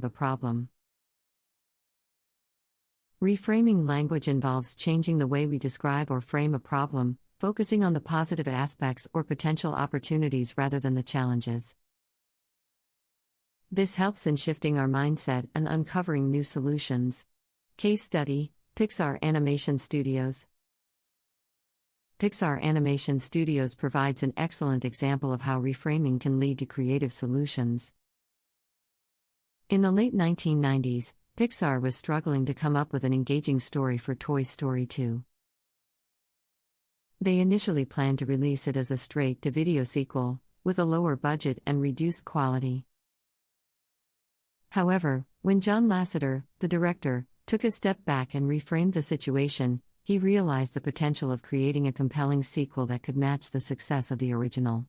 a problem. Reframing language involves changing the way we describe or frame a problem, focusing on the positive aspects or potential opportunities rather than the challenges. This helps in shifting our mindset and uncovering new solutions. Case study: Pixar Animation Studios. Pixar Animation Studios provides an excellent example of how reframing can lead to creative solutions. In the late 1990s, Pixar was struggling to come up with an engaging story for Toy Story 2. They initially planned to release it as a straight-to-video sequel, with a lower budget and reduced quality. However, when John Lasseter, the director, took a step back and reframed the situation, he realized the potential of creating a compelling sequel that could match the success of the original.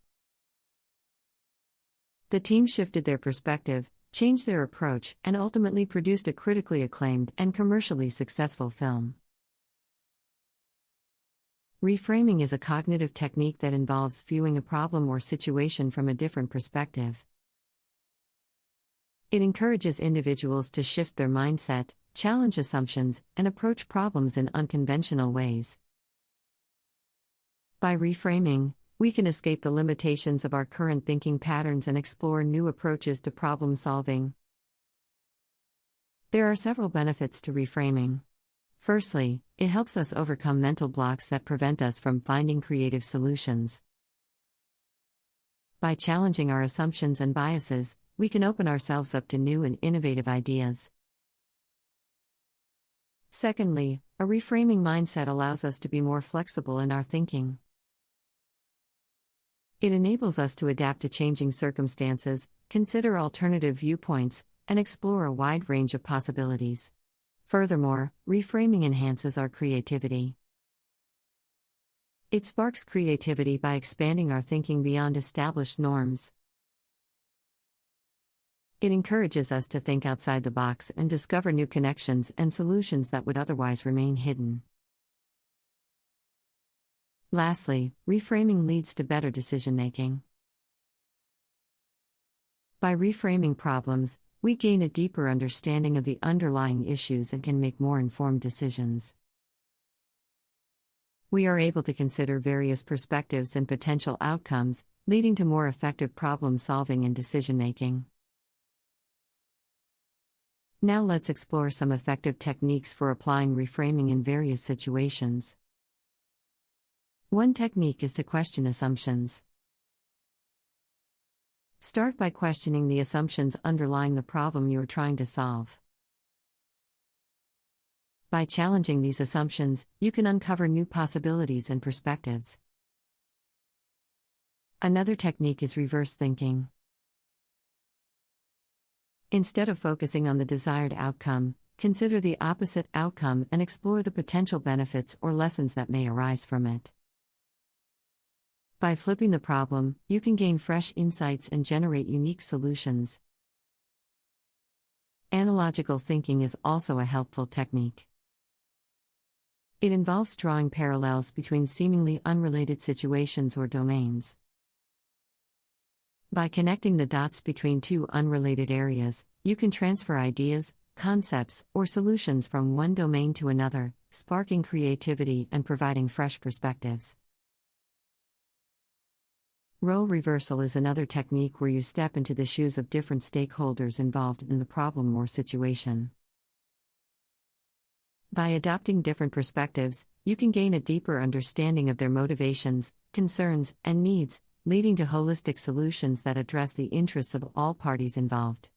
The team shifted their perspective, changed their approach, and ultimately produced a critically acclaimed and commercially successful film. Reframing is a cognitive technique that involves viewing a problem or situation from a different perspective. It encourages individuals to shift their mindset, challenge assumptions, and approach problems in unconventional ways. By reframing, we can escape the limitations of our current thinking patterns and explore new approaches to problem solving. There are several benefits to reframing. Firstly, it helps us overcome mental blocks that prevent us from finding creative solutions. By challenging our assumptions and biases, we can open ourselves up to new and innovative ideas. Secondly, a reframing mindset allows us to be more flexible in our thinking. It enables us to adapt to changing circumstances, consider alternative viewpoints, and explore a wide range of possibilities. Furthermore, reframing enhances our creativity. It sparks creativity by expanding our thinking beyond established norms. It encourages us to think outside the box and discover new connections and solutions that would otherwise remain hidden. Lastly, reframing leads to better decision-making. By reframing problems, we gain a deeper understanding of the underlying issues and can make more informed decisions. We are able to consider various perspectives and potential outcomes, leading to more effective problem-solving and decision-making. Now let's explore some effective techniques for applying reframing in various situations. One technique is to question assumptions. Start by questioning the assumptions underlying the problem you are trying to solve. By challenging these assumptions, you can uncover new possibilities and perspectives. Another technique is reverse thinking. Instead of focusing on the desired outcome, consider the opposite outcome and explore the potential benefits or lessons that may arise from it. By flipping the problem, you can gain fresh insights and generate unique solutions. Analogical thinking is also a helpful technique. It involves drawing parallels between seemingly unrelated situations or domains. By connecting the dots between two unrelated areas, you can transfer ideas, concepts, or solutions from one domain to another, sparking creativity and providing fresh perspectives. Role reversal is another technique where you step into the shoes of different stakeholders involved in the problem or situation. By adopting different perspectives, you can gain a deeper understanding of their motivations, concerns, and needs, leading to holistic solutions that address the interests of all parties involved.